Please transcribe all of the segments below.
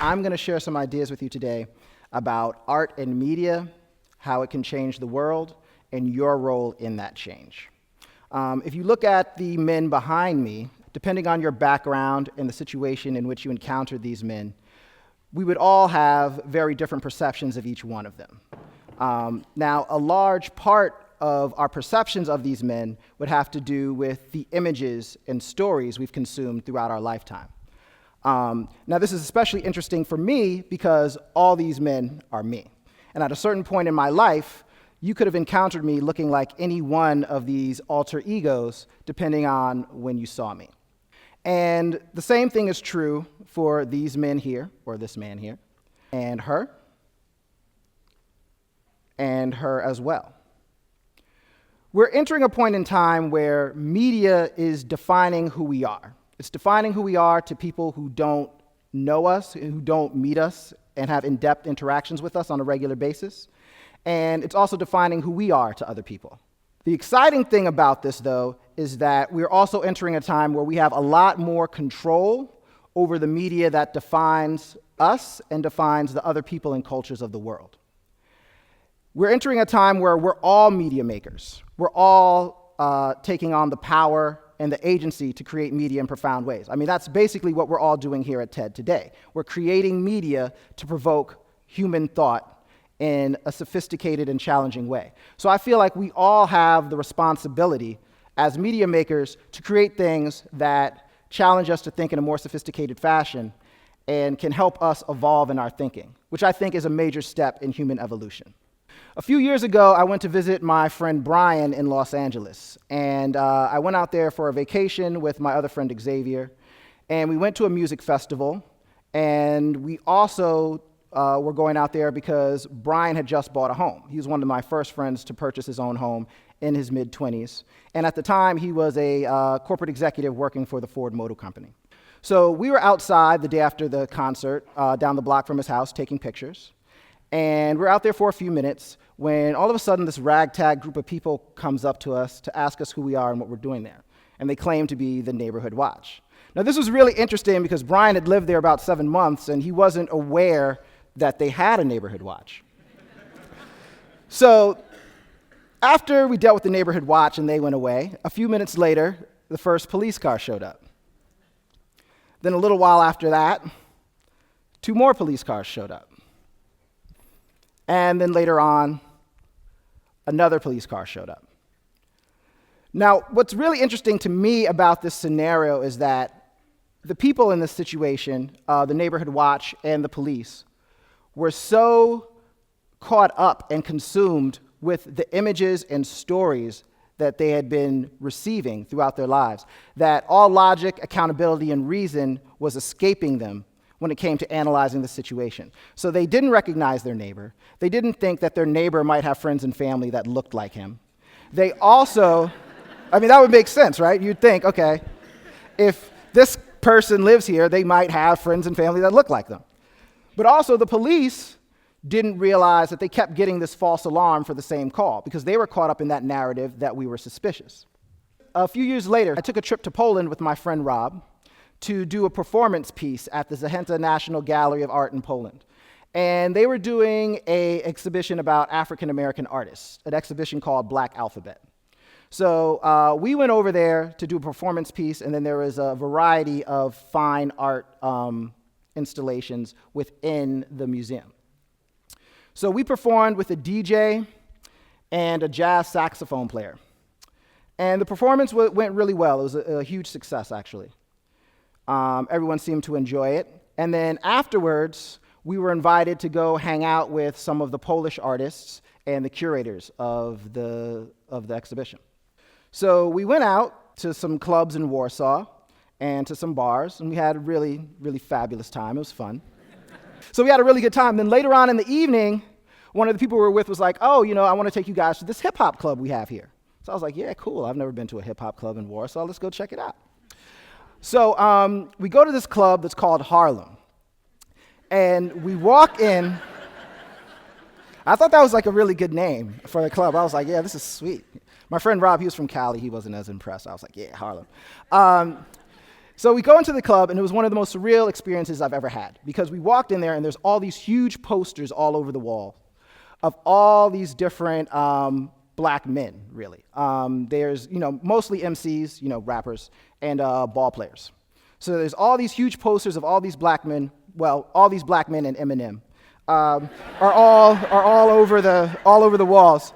I'm going to share some ideas with you today about art and media, how it can change the world, and your role in that change. If you look at the men behind me, depending on your background and the situation in which you encountered these men, we would all have very different perceptions of each one of them. Now, a large part of our perceptions of these men would have to do with the images and stories we've consumed throughout our lifetime. Now, this is especially interesting for me because all these men are me. And at a certain point in my life, you could have encountered me looking like any one of these alter egos, depending on when you saw me. And the same thing is true for these men here, or this man here, and her as well. We're entering a point in time where media is defining who we are. It's defining who we are to people who don't know us, who don't meet us, and have in-depth interactions with us on a regular basis. And it's also defining who we are to other people. The exciting thing about this, though, is that we're also entering a time where we have a lot more control over the media that defines us and defines the other people and cultures of the world. We're entering a time where we're all media makers. We're all taking on the power and the agency to create media in profound ways. I mean, that's basically what we're all doing here at TED today. We're creating media to provoke human thought in a sophisticated and challenging way. So I feel like we all have the responsibility as media makers to create things that challenge us to think in a more sophisticated fashion and can help us evolve in our thinking, which I think is a major step in human evolution. A few years ago, I went to visit my friend Brian in Los Angeles, and I went out there for a vacation with my other friend Xavier, and we went to a music festival, and we also were going out there because Brian had just bought a home. He was one of my first friends to purchase his own home in his mid-20s, and at the time, he was a corporate executive working for the Ford Motor Company. So we were outside the day after the concert, down the block from his house, taking pictures. And we're out there for a few minutes when all of a sudden this ragtag group of people comes up to us to ask us who we are and what we're doing there. And they claim to be the Neighborhood Watch. Now, this was really interesting because Brian had lived there about 7 months and he wasn't aware that they had a Neighborhood Watch. So after we dealt with the Neighborhood Watch and they went away, a few minutes later, the first police car showed up. Then a little while after that, 2 more police cars showed up. And then later on, another police car showed up. Now, what's really interesting to me about this scenario is that the people in this situation, the Neighborhood Watch and the police, were so caught up and consumed with the images and stories that they had been receiving throughout their lives, that all logic, accountability, and reason was escaping them when it came to analyzing the situation. So they didn't recognize their neighbor. They didn't think that their neighbor might have friends and family that looked like him. They also, I mean, that would make sense, right? You'd think, okay, if this person lives here, they might have friends and family that look like them. But also the police didn't realize that they kept getting this false alarm for the same call because they were caught up in that narrative that we were suspicious. A few years later, I took a trip to Poland with my friend Rob to do a performance piece at the Zachęta National Gallery of Art in Poland. And they were doing an exhibition about African-American artists, an exhibition called Black Alphabet. So we went over there to do a performance piece, and then there was a variety of fine art installations within the museum. So we performed with a DJ and a jazz saxophone player. And the performance went really well. It was a huge success, actually. Everyone seemed to enjoy it. And then afterwards, we were invited to go hang out with some of the Polish artists and the curators of the exhibition. So we went out to some clubs in Warsaw and to some bars, and we had a really, really fabulous time. It was fun. So we had a really good time. Then later on in the evening, one of the people we were with was like, oh, you know, I want to take you guys to this hip-hop club we have here. So I was like, yeah, cool. I've never been to a hip-hop club in Warsaw. Let's go check it out. So we go to this club that's called Harlem. And we walk in. I thought that was like a really good name for the club. I was like, yeah, this is sweet. My friend Rob, he was from Cali. He wasn't as impressed. I was like, yeah, Harlem. So we go into the club, and it was one of the most surreal experiences I've ever had, because we walked in there, and there's all these huge posters all over the wall of all these different black men, really. There's, mostly MCs, rappers, and ball players. So there's all these huge posters of all these black men. Well, all these black men and Eminem are all over the walls.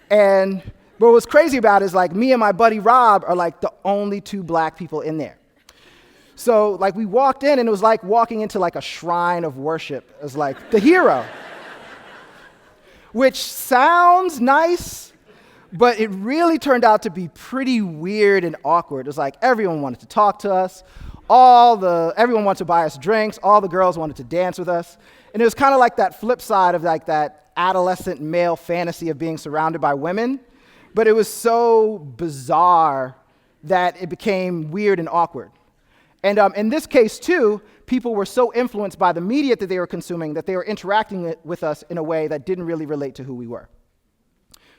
And what was crazy about it is, like, me and my buddy Rob are like the only two black people in there. So, like, we walked in, and it was like walking into like a shrine of worship as like the hero, which sounds nice, but it really turned out to be pretty weird and awkward. It was like everyone wanted to talk to us, everyone wanted to buy us drinks, all the girls wanted to dance with us, and it was kind of like that flip side of like that adolescent male fantasy of being surrounded by women, but it was so bizarre that it became weird and awkward. And in this case, too, people were so influenced by the media that they were consuming that they were interacting with us in a way that didn't really relate to who we were.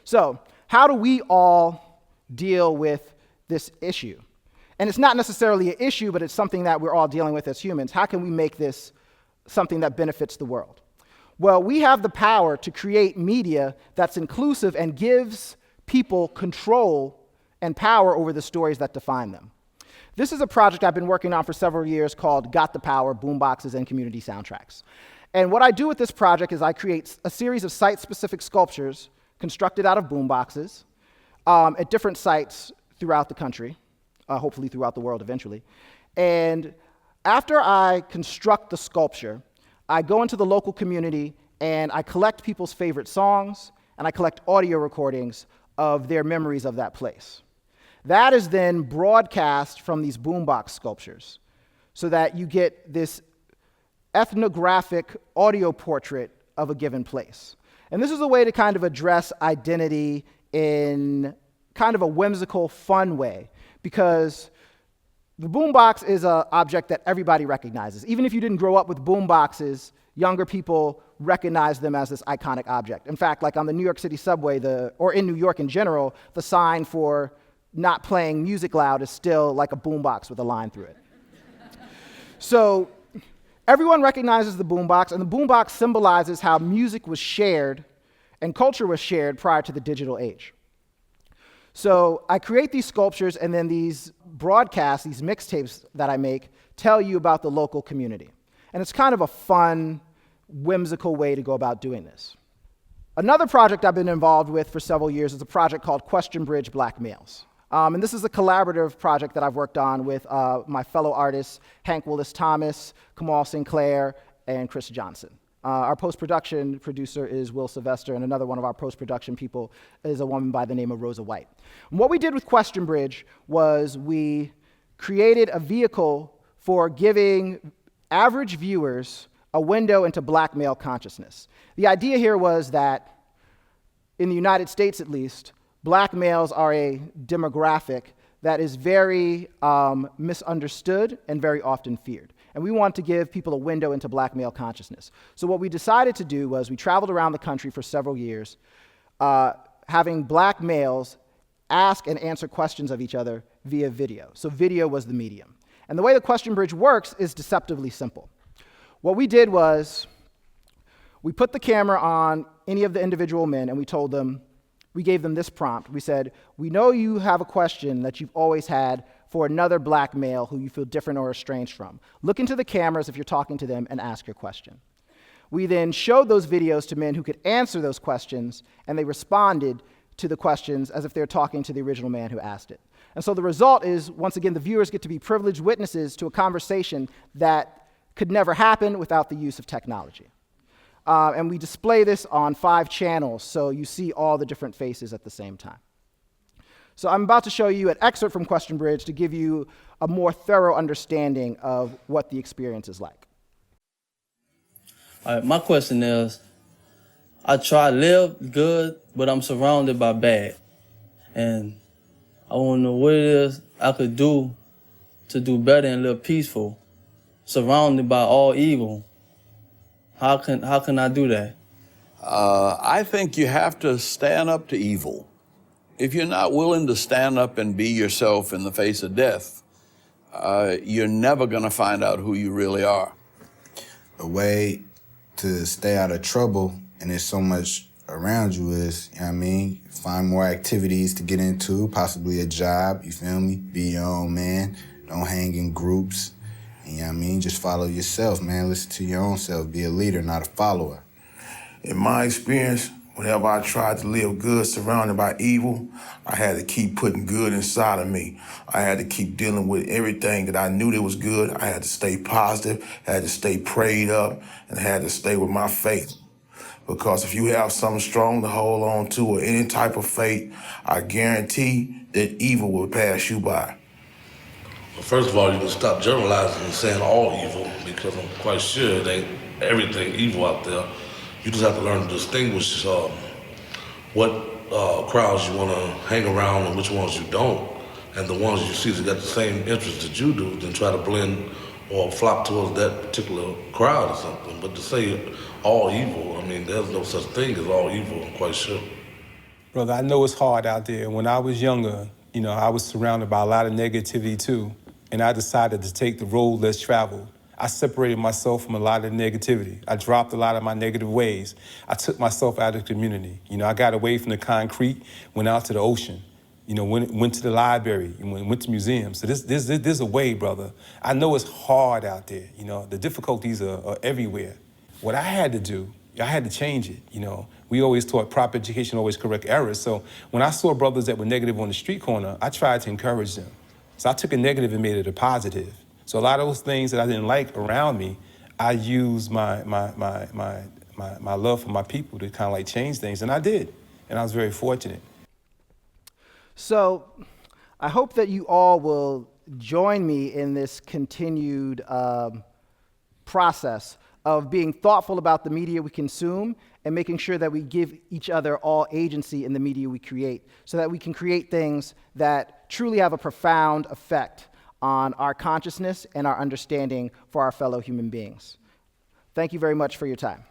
So, how do we all deal with this issue? And it's not necessarily an issue, but it's something that we're all dealing with as humans. How can we make this something that benefits the world? Well, we have the power to create media that's inclusive and gives people control and power over the stories that define them. This is a project I've been working on for several years called Got the Power, Boomboxes, and Community Soundtracks. And what I do with this project is I create a series of site-specific sculptures constructed out of boomboxes at different sites throughout the country, hopefully throughout the world eventually. And after I construct the sculpture, I go into the local community and I collect people's favorite songs, and I collect audio recordings of their memories of that place. That is then broadcast from these boombox sculptures so that you get this ethnographic audio portrait of a given place. And this is a way to kind of address identity in kind of a whimsical, fun way, because the boombox is an object that everybody recognizes. Even if you didn't grow up with boomboxes, younger people recognize them as this iconic object. In fact, like on the New York City subway, or in New York in general, the sign for not playing music loud is still like a boombox with a line through it. So everyone recognizes the boombox, and the boombox symbolizes how music was shared and culture was shared prior to the digital age. So I create these sculptures, and then these broadcasts, these mixtapes that I make, tell you about the local community. And it's kind of a fun, whimsical way to go about doing this. Another project I've been involved with for several years is a project called Question Bridge Black Males. And this is a collaborative project that I've worked on with my fellow artists, Hank Willis-Thomas, Kamal Sinclair, and Chris Johnson. Our post-production producer is Will Sylvester, and another one of our post-production people is a woman by the name of Rosa White. And what we did with Question Bridge was we created a vehicle for giving average viewers a window into black male consciousness. The idea here was that, in the United States at least, black males are a demographic that is very misunderstood and very often feared. And we want to give people a window into black male consciousness. So what we decided to do was we traveled around the country for several years, having black males ask and answer questions of each other via video. So video was the medium. And the way the Question Bridge works is deceptively simple. What we did was we put the camera on any of the individual men, and we gave them this prompt. We said, "We know you have a question that you've always had for another black male who you feel different or estranged from. Look into the cameras if you're talking to them and ask your question." We then showed those videos to men who could answer those questions, and they responded to the questions as if they were talking to the original man who asked it. And so the result is, once again, the viewers get to be privileged witnesses to a conversation that could never happen without the use of technology. And we display this on 5 channels, so you see all the different faces at the same time. So I'm about to show you an excerpt from Question Bridge to give you a more thorough understanding of what the experience is like. All right, my question is, I try to live good, but I'm surrounded by bad. And I want to know what it is I could do to do better and live peaceful, surrounded by all evil. How can I do that? I think you have to stand up to evil. If you're not willing to stand up and be yourself in the face of death, you're never going to find out who you really are. A way to stay out of trouble, and there's so much around you, is, you know what I mean, find more activities to get into, possibly a job, you feel me? Be your own man, don't hang in groups, and, you know what I mean, just follow yourself, man. Listen to your own self, be a leader, not a follower. In my experience, whenever I tried to live good surrounded by evil, I had to keep putting good inside of me. I had to keep dealing with everything that I knew that was good. I had to stay positive, had to stay prayed up, and had to stay with my faith. Because if you have something strong to hold on to or any type of faith, I guarantee that evil will pass you by. Well, first of all, you can stop generalizing and saying all evil, because I'm quite sure it ain't everything evil out there. You just have to learn to distinguish what crowds you want to hang around and which ones you don't. And the ones you see that got the same interests that you do, then try to blend or flock towards that particular crowd or something. But to say all evil, I mean, there's no such thing as all evil, I'm quite sure. Brother, I know it's hard out there. When I was younger, you know, I was surrounded by a lot of negativity too, and I decided to take the road less traveled. I separated myself from a lot of negativity. I dropped a lot of my negative ways. I took myself out of the community. You know, I got away from the concrete, went out to the ocean. You know, went to the library, went to museums. So there's a way, brother. I know it's hard out there. You know, the difficulties are everywhere. What I had to do, I had to change it. You know, we always taught proper education always correct errors. So when I saw brothers that were negative on the street corner, I tried to encourage them. So I took a negative and made it a positive. So a lot of those things that I didn't like around me, I used my love for my people to kind of like change things, and I did. And I was very fortunate. So I hope that you all will join me in this continued process of being thoughtful about the media we consume and making sure that we give each other all agency in the media we create so that we can create things that truly have a profound effect on our consciousness and our understanding for our fellow human beings. Thank you very much for your time.